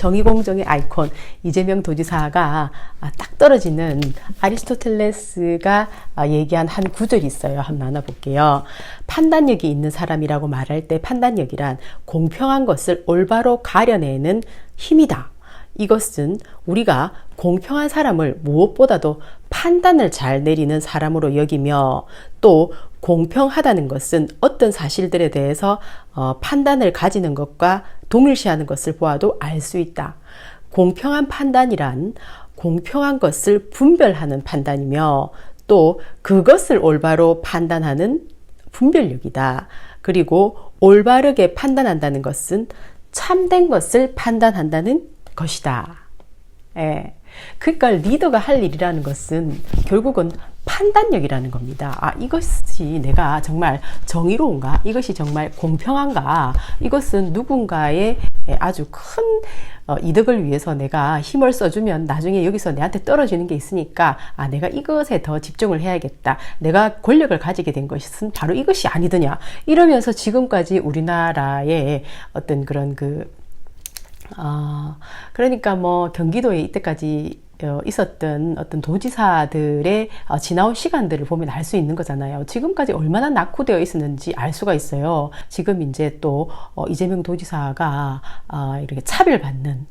정의공정의 아이콘 이재명 도지사가 딱 떨어지는 아리스토텔레스가 얘기한 한 구절이 있어요. 한번 나눠볼게요. 판단력이 있는 사람이라고 말할 때 판단력이란 공평한 것을 올바로 가려내는 힘이다. 이것은 우리가 공평한 사람을 무엇보다도 판단을 잘 내리는 사람으로 여기며, 또 공평하다는 것은 어떤 사실들에 대해서 판단을 가지는 것과 동일시하는 것을 보아도 알 수 있다. 공평한 판단이란 공평한 것을 분별하는 판단이며, 또 그것을 올바로 판단하는 분별력이다. 그리고 올바르게 판단한다는 것은 참된 것을 판단한다는 것이다. 예. 그러니까 리더가 할 일이라는 것은 결국은 판단력이라는 겁니다. 이것이 내가 정말 정의로운가? 이것이 정말 공평한가? 이것은 누군가의 아주 큰 이득을 위해서 내가 힘을 써주면 나중에 여기서 내한테 떨어지는 게 있으니까 내가 이것에 더 집중을 해야겠다. 내가 권력을 가지게 된 것은 바로 이것이 아니더냐. 이러면서 지금까지 우리나라의 어떤 그런 그러니까 뭐 경기도에 이때까지 있었던 어떤 도지사들의 지나온 시간들을 보면 알 수 있는 거잖아요. 지금까지 얼마나 낙후되어 있었는지 알 수가 있어요. 지금 이제 또 이재명 도지사가 이렇게 차별받는,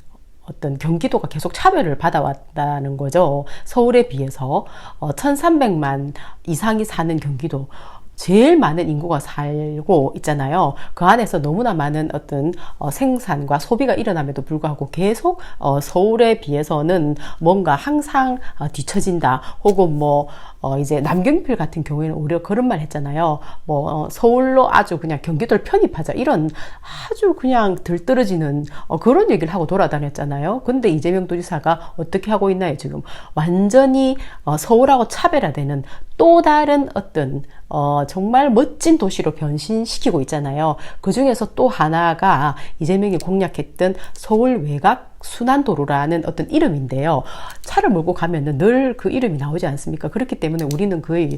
어떤 경기도가 계속 차별을 받아왔다는 거죠. 서울에 비해서 1300만 이상이 사는 경기도, 제일 많은 인구가 살고 있잖아요. 그 안에서 너무나 많은 어떤 생산과 소비가 일어남에도 불구하고 계속 서울에 비해서는 뭔가 항상 뒤처진다. 혹은 이제 남경필 같은 경우에는 오히려 그런 말 했잖아요. 서울로 아주 그냥 경기도를 편입하자. 이런 아주 그냥 들떨어지는 그런 얘기를 하고 돌아다녔잖아요. 근데 이재명 도지사가 어떻게 하고 있나요? 지금 완전히 서울하고 차별화되는 또 다른 어떤 정말 멋진 도시로 변신시키고 있잖아요. 그 중에서 또 하나가 이재명이 공략했던 서울 외곽 순환도로라는 어떤 이름인데요. 차를 몰고 가면은 늘 그 이름이 나오지 않습니까? 그렇기 때문에 우리는 거의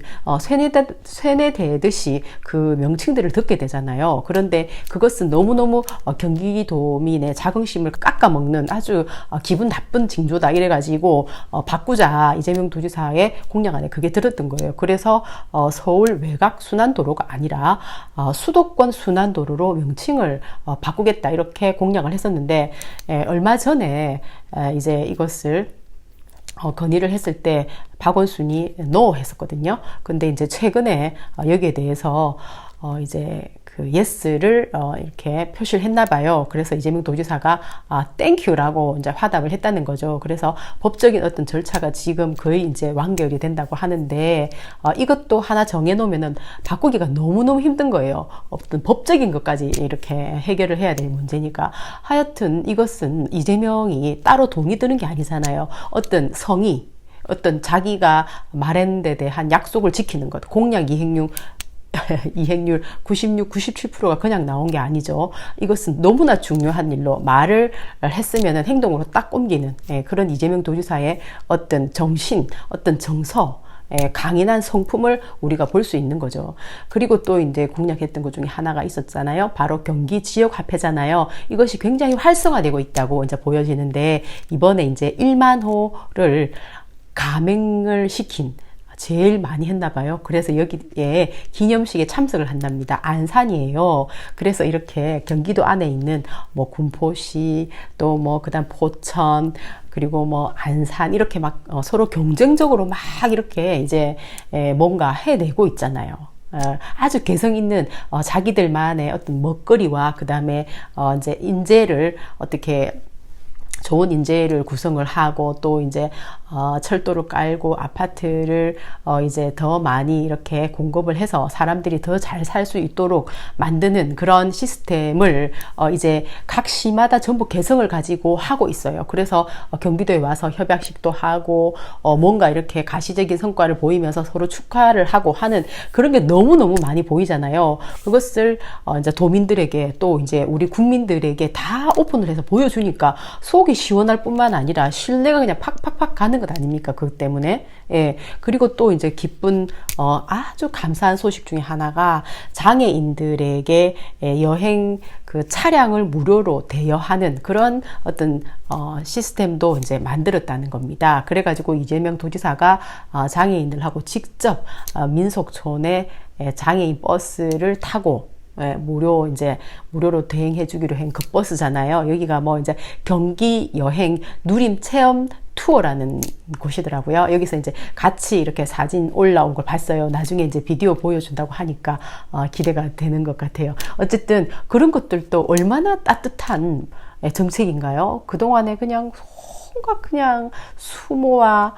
세뇌되듯이 그 명칭들을 듣게 되잖아요. 그런데 그것은 너무너무 경기도민의 자긍심을 깎아먹는 아주 기분 나쁜 징조다 이래가지고 바꾸자, 이재명 도지사의 공약 안에 그게 들었던 거예요. 그래서 서울 외곽 순환도로가 아니라 수도권 순환도로로 명칭을 바꾸겠다 이렇게 공약을 했었는데, 얼마 전에 이제 이것을 건의를 했을 때 박원순이 NO 했었거든요. 근데 이제 최근에 여기에 대해서 이제 그 예스를 이렇게 표시를 했나 봐요. 그래서 이재명 도지사가 땡큐라고 이제 화답을 했다는 거죠. 그래서 법적인 어떤 절차가 지금 거의 이제 완결이 된다고 하는데, 이것도 하나 정해놓으면은 바꾸기가 너무너무 힘든 거예요. 어떤 법적인 것까지 이렇게 해결을 해야 될 문제니까. 하여튼 이것은 이재명이 따로 돈이 드는 게 아니잖아요. 어떤 성의, 어떤 자기가 말한 데 대한 약속을 지키는 것, 공약 이행률 96, 97%가 그냥 나온 게 아니죠. 이것은 너무나 중요한 일로 말을 했으면 행동으로 딱 옮기는 그런 이재명 도지사의 어떤 정신, 어떤 정서, 강인한 성품을 우리가 볼 수 있는 거죠. 그리고 또 이제 공략했던 것 중에 하나가 있었잖아요. 바로 경기 지역 화폐잖아요. 이것이 굉장히 활성화되고 있다고 이제 보여지는데, 이번에 이제 1만 호를 가맹을 시킨, 제일 많이 했나 봐요. 그래서 여기에 기념식에 참석을 한답니다. 안산이에요. 그래서 이렇게 경기도 안에 있는 군포시, 또 그다음 포천, 그리고 안산, 이렇게 막 서로 경쟁적으로 막 이렇게 이제 뭔가 해내고 있잖아요. 아주 개성 있는 자기들만의 어떤 먹거리와 그 다음에 이제 인재를 어떻게 좋은 인재를 구성을 하고, 또 이제 철도를 깔고 아파트를 이제 더 많이 이렇게 공급을 해서 사람들이 더 잘 살 수 있도록 만드는 그런 시스템을 이제 각 시마다 전부 개성을 가지고 하고 있어요. 그래서 경기도에 와서 협약식도 하고 뭔가 이렇게 가시적인 성과를 보이면서 서로 축하를 하고 하는 그런 게 너무너무 많이 보이잖아요. 그것을 이제 도민들에게, 또 이제 우리 국민들에게 다 오픈을 해서 보여주니까 속이 시원할 뿐만 아니라 신뢰가 그냥 팍팍팍 가는 것 아닙니까? 그것 때문에. 예. 그리고 또 이제 기쁜, 아주 감사한 소식 중에 하나가 장애인들에게 여행 그 차량을 무료로 대여하는 그런 어떤 시스템도 이제 만들었다는 겁니다. 그래가지고 이재명 도지사가 장애인들하고 직접 민속촌에 장애인 버스를 타고 무료로 대행해 주기로 한 그 버스잖아요. 여기가 뭐 이제 경기 여행 누림 체험 투어라는 곳이더라고요. 여기서 이제 같이 이렇게 사진 올라온 걸 봤어요. 나중에 이제 비디오 보여준다고 하니까 기대가 되는 것 같아요. 어쨌든 그런 것들도 얼마나 따뜻한 정책인가요? 그동안에 그냥 뭔가 그냥 수모와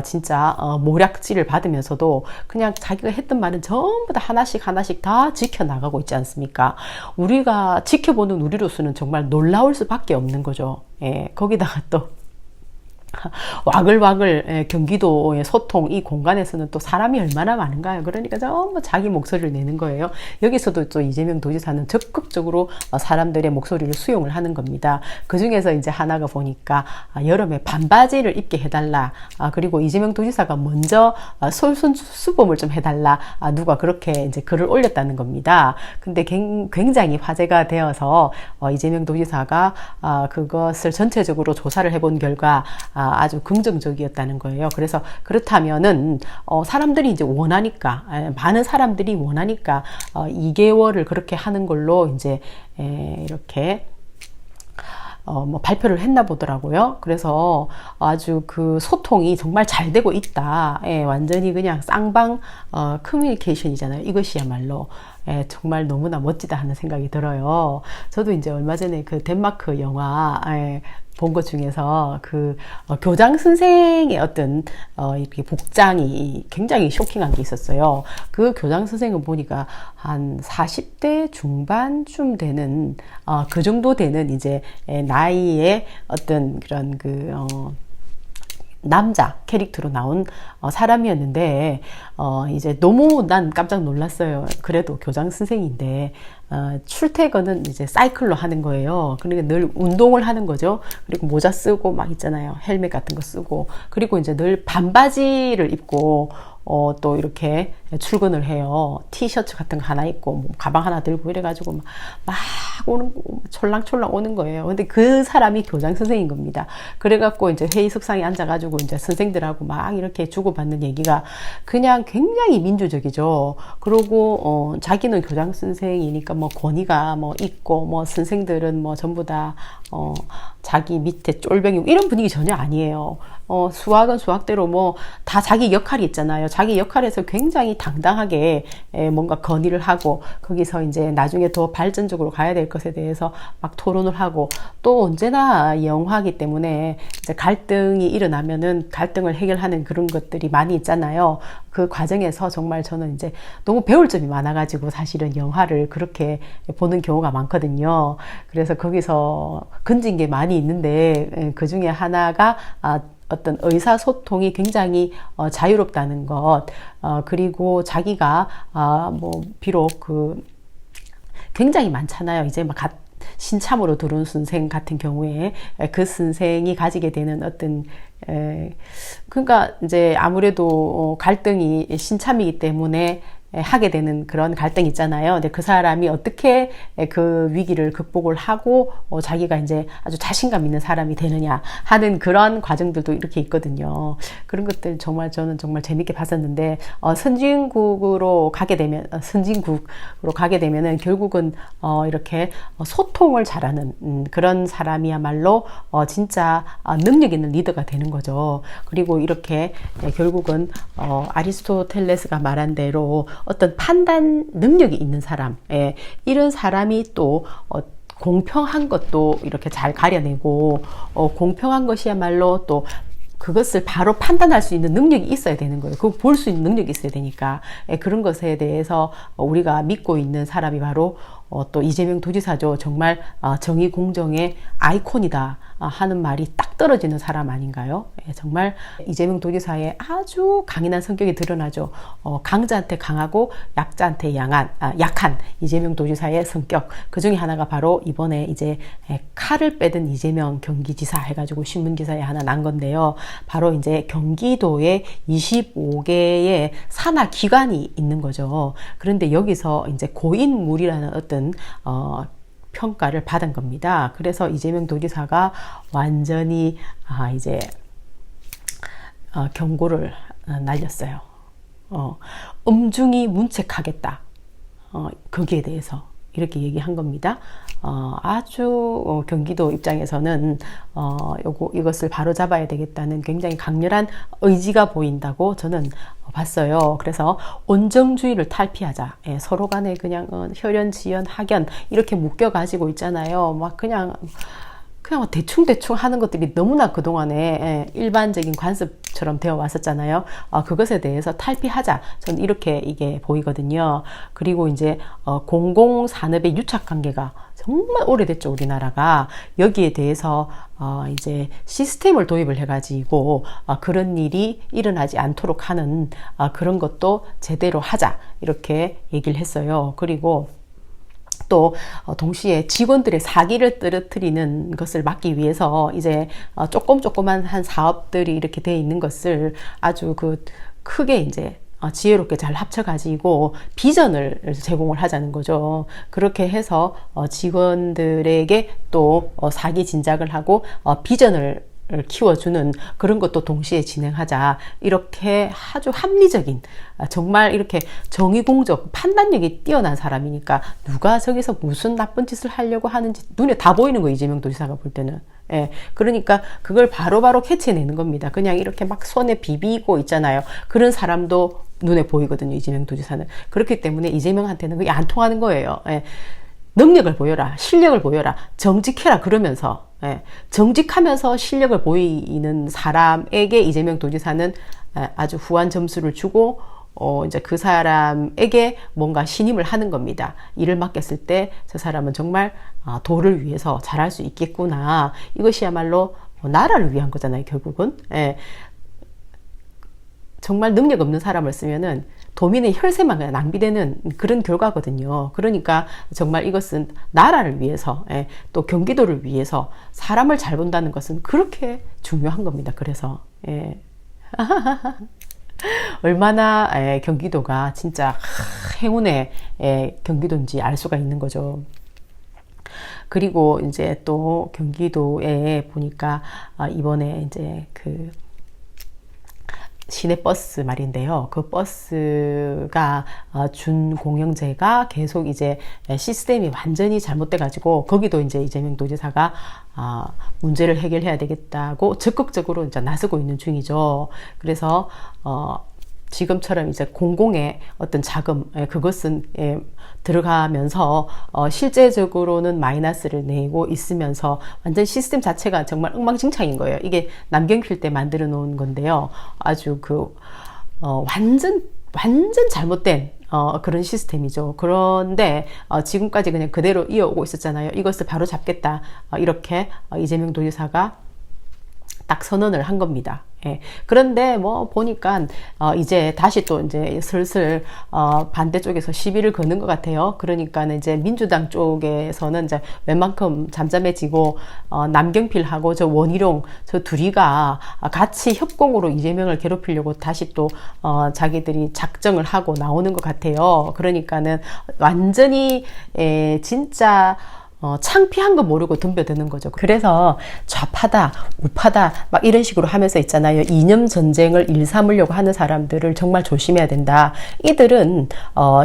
진짜 모략질을 받으면서도 그냥 자기가 했던 말은 전부 다 하나씩 다 지켜나가고 있지 않습니까? 우리가 지켜보는 우리로서는 정말 놀라울 수밖에 없는 거죠. 예, 거기다가 또 와글와글 경기도의 소통 이 공간에서는 또 사람이 얼마나 많은가요? 그러니까 전부 자기 목소리를 내는 거예요. 여기서도 또 이재명 도지사는 적극적으로 사람들의 목소리를 수용을 하는 겁니다. 그 중에서 이제 하나가 보니까 여름에 반바지를 입게 해달라. 그리고 이재명 도지사가 먼저 솔선수범을 좀 해달라. 누가 그렇게 이제 글을 올렸다는 겁니다. 근데 굉장히 화제가 되어서 이재명 도지사가 그것을 전체적으로 조사를 해본 결과 아주 긍정적이었다는 거예요. 그래서 그렇다면은 사람들이 이제 원하니까 많은 사람들이 원하니까 2개월을 그렇게 하는 걸로 이제 이렇게 뭐 발표를 했나 보더라고요. 그래서 아주 그 소통이 정말 잘 되고 있다. 완전히 그냥 쌍방 커뮤니케이션이잖아요. 이것이야말로 정말 너무나 멋지다 하는 생각이 들어요. 저도 이제 얼마 전에 그 덴마크 영화 본 것 중에서 그 교장 선생의 어떤 이렇게 복장이 굉장히 쇼킹한 게 있었어요. 그 교장 선생은 보니까 한 40대 중반쯤 되는 그 정도 되는 이제 나이의 어떤 그런 그 남자 캐릭터로 나온 사람이었는데 이제 너무 난 깜짝 놀랐어요. 그래도 교장 선생인데 출퇴근은 이제 사이클로 하는 거예요. 그러니까 늘 운동을 하는 거죠. 그리고 모자 쓰고 막 있잖아요. 헬멧 같은 거 쓰고 그리고 이제 늘 반바지를 입고 또 이렇게 출근을 해요. 티셔츠 같은 거 하나 입고 뭐 가방 하나 들고 이래가지고 막 오는 촐랑촐랑 오는 거예요. 근데 그 사람이 교장 선생인 겁니다. 그래갖고 이제 회의석상에 앉아가지고 이제 선생들하고 막 이렇게 주고받는 얘기가 그냥 굉장히 민주적이죠. 그리고 자기는 교장 선생이니까 뭐 권위가 뭐 있고 뭐 선생들은 뭐 전부 다 자기 밑에 쫄병이고 이런 분위기 전혀 아니에요. 수학은 수학대로 뭐 다 자기 역할이 있잖아요. 자기 역할에서 굉장히 당당하게 뭔가 건의를 하고 거기서 이제 나중에 더 발전적으로 가야 될 것에 대해서 막 토론을 하고 또 언제나 영화이기 때문에 이제 갈등이 일어나면은 갈등을 해결하는 그런 것들이 많이 있잖아요. 그 과정에서 정말 저는 이제 너무 배울 점이 많아가지고 사실은 영화를 그렇게 보는 경우가 많거든요. 그래서 거기서 건진 게 많이 있는데 그 중에 하나가 어떤 의사소통이 굉장히 자유롭다는 것, 그리고 자기가 뭐 비록 그 굉장히 많잖아요. 이제 막 신참으로 들어온 선생 같은 경우에 그 선생이 가지게 되는 어떤 그러니까 이제 아무래도 갈등이 신참이기 때문에 하게 되는 그런 갈등이 있잖아요. 근데 그 사람이 어떻게 그 위기를 극복을 하고 자기가 이제 아주 자신감 있는 사람이 되느냐 하는 그런 과정들도 이렇게 있거든요. 그런 것들 정말 저는 정말 재밌게 봤었는데 선진국으로 가게 되면은 결국은 이렇게 소통을 잘하는 그런 사람이야말로 진짜 능력 있는 리더가 되는 거죠. 그리고 이렇게 결국은 아리스토텔레스가 말한 대로 어떤 판단 능력이 있는 사람, 이런 사람이 또 공평한 것도 이렇게 잘 가려내고 공평한 것이야말로 또 그것을 바로 판단할 수 있는 능력이 있어야 되는 거예요. 그거 볼 수 있는 능력이 있어야 되니까 그런 것에 대해서 우리가 믿고 있는 사람이 바로 또 이재명 도지사죠. 정말 정의 공정의 아이콘이다 하는 말이 딱 떨어지는 사람 아닌가요? 예, 정말 이재명 도지사의 아주 강인한 성격이 드러나죠. 강자한테 강하고 약자한테 약한 이재명 도지사의 성격. 그 중에 하나가 바로 이번에 이제 칼을 빼든 이재명 경기지사 해가지고 신문기사에 하나 난 건데요. 바로 이제 경기도에 25개의 산하 기관이 있는 거죠. 그런데 여기서 이제 고인물이라는 어떤 평가를 받은 겁니다. 그래서 이재명 도지사가 완전히 이제 경고를 날렸어요. 엄중히 문책하겠다. 거기에 대해서 이렇게 얘기한 겁니다. 아주 경기도 입장에서는 이것을 바로잡아야 되겠다는 굉장히 강렬한 의지가 보인다고 저는 봤어요. 그래서 온정주의를 탈피하자. 예, 서로 간에 그냥 혈연, 지연, 학연 이렇게 묶여가지고 있잖아요. 막 그냥 대충 하는 것들이 너무나 그동안에 일반적인 관습처럼 되어 왔었잖아요. 그것에 대해서 탈피하자. 저는 이렇게 이게 보이거든요. 그리고 이제 공공산업의 유착관계가 정말 오래됐죠, 우리나라가. 여기에 대해서 이제 시스템을 도입을 해가지고 그런 일이 일어나지 않도록 하는 그런 것도 제대로 하자. 이렇게 얘기를 했어요. 그리고 또 동시에 직원들의 사기를 떨어뜨리는 것을 막기 위해서 이제 조그만 한 사업들이 이렇게 돼 있는 것을 아주 크게 이제 지혜롭게 잘 합쳐가지고 비전을 제공을 하자는 거죠. 그렇게 해서 직원들에게 또 사기 진작을 하고 비전을 키워주는 그런 것도 동시에 진행하자. 이렇게 아주 합리적인, 정말 이렇게 정의공적, 판단력이 뛰어난 사람이니까 누가 저기서 무슨 나쁜 짓을 하려고 하는지 눈에 다 보이는 거예요, 이재명 도지사가 볼 때는. 예, 그러니까 그걸 바로바로 캐치해내는 겁니다. 그냥 이렇게 막 손에 비비고 있잖아요. 그런 사람도 눈에 보이거든요, 이재명 도지사는. 그렇기 때문에 이재명한테는 그게 안 통하는 거예요. 예. 능력을 보여라, 실력을 보여라, 정직해라 그러면서 정직하면서 실력을 보이는 사람에게 이재명 도지사는 아주 후한 점수를 주고 이제 그 사람에게 뭔가 신임을 하는 겁니다. 일을 맡겼을 때 저 사람은 정말 도를 위해서 잘할 수 있겠구나. 이것이야말로 나라를 위한 거잖아요, 결국은. 정말 능력 없는 사람을 쓰면은 도민의 혈세만 그냥 낭비되는 그런 결과거든요. 그러니까 정말 이것은 나라를 위해서, 또 경기도를 위해서 사람을 잘 본다는 것은 그렇게 중요한 겁니다. 그래서 얼마나 경기도가 진짜 행운의 경기도인지 알 수가 있는 거죠. 그리고 이제 또 경기도에 보니까 이번에 이제 시내버스 말인데요. 그 버스가 준공영제가 계속 이제 시스템이 완전히 잘못돼가지고 거기도 이제 이재명 도지사가 문제를 해결해야 되겠다고 적극적으로 이제 나서고 있는 중이죠. 그래서 지금처럼 이제 공공의 어떤 자금 그것은 들어가면서 실제적으로는 마이너스를 내고 있으면서 완전 시스템 자체가 정말 엉망진창인 거예요. 이게 남경필 때 만들어 놓은 건데요. 아주 완전 잘못된 그런 시스템이죠. 그런데 지금까지 그냥 그대로 이어오고 있었잖아요. 이것을 바로 잡겠다. 이렇게 이재명 도지사가 딱 선언을 한 겁니다. 그런데 보니까 이제 다시 또 이제 슬슬 반대쪽에서 시비를 거는 것 같아요. 그러니까 이제 민주당 쪽에서는 이제 웬만큼 잠잠해지고 남경필하고 저 원희룡 저 둘이가 같이 협공으로 이재명을 괴롭히려고 다시 또 자기들이 작정을 하고 나오는 것 같아요. 그러니까는 완전히 진짜 창피한 거 모르고 덤벼드는 거죠. 그래서 좌파다, 우파다 막 이런 식으로 하면서 있잖아요. 이념 전쟁을 일삼으려고 하는 사람들을 정말 조심해야 된다. 이들은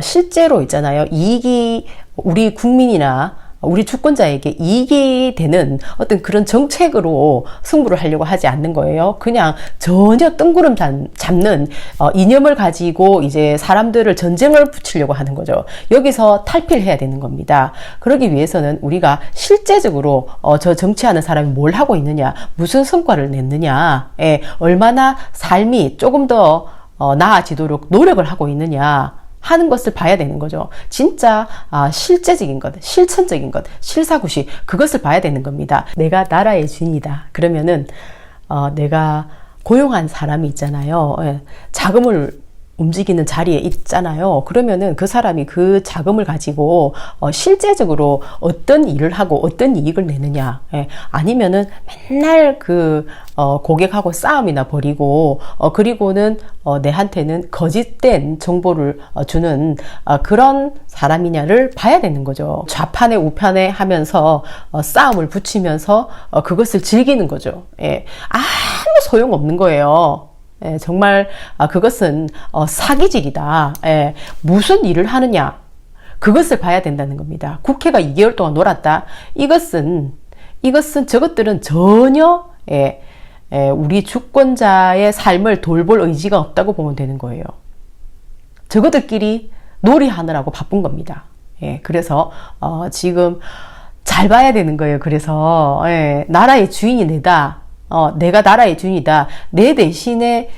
실제로 있잖아요. 이익이 우리 국민이나 우리 주권자에게 이익이 되는 어떤 그런 정책으로 승부를 하려고 하지 않는 거예요. 그냥 전혀 뜬구름 잡는 이념을 가지고 이제 사람들을 전쟁을 붙이려고 하는 거죠. 여기서 탈피를 해야 되는 겁니다. 그러기 위해서는 우리가 실제적으로 저 정치하는 사람이 뭘 하고 있느냐, 무슨 성과를 냈느냐, 얼마나 삶이 조금 더 나아지도록 노력을 하고 있느냐, 하는 것을 봐야 되는 거죠. 진짜 실제적인 것, 실천적인 것, 실사구시 그것을 봐야 되는 겁니다. 내가 나라의 주인이다. 그러면은 내가 고용한 사람이 있잖아요. 예, 자금을 움직이는 자리에 있잖아요. 그러면은 그 사람이 그 자금을 가지고 실제적으로 어떤 일을 하고 어떤 이익을 내느냐, 예, 아니면은 맨날 그 고객하고 싸움이나 벌이고 그리고는 내한테는 거짓된 정보를 주는 그런 사람이냐를 봐야 되는 거죠. 좌판에 우판에 하면서 싸움을 붙이면서 그것을 즐기는 거죠. 예, 아무 소용없는 거예요. 예, 정말 그것은 사기질이다. 예, 무슨 일을 하느냐 그것을 봐야 된다는 겁니다. 국회가 2개월 동안 놀았다. 이것은 저것들은 전혀 우리 주권자의 삶을 돌볼 의지가 없다고 보면 되는 거예요. 저것들끼리 놀이하느라고 바쁜 겁니다. 예, 그래서 지금 잘 봐야 되는 거예요. 그래서 나라의 주인이 내가 나라의 주인이다. 내 대신에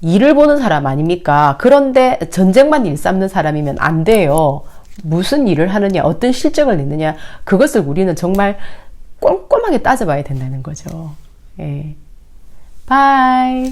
일을 보는 사람 아닙니까? 그런데 전쟁만 일삼는 사람이면 안 돼요. 무슨 일을 하느냐, 어떤 실적을 내느냐, 그것을 우리는 정말 꼼꼼하게 따져봐야 된다는 거죠. 예. 바이.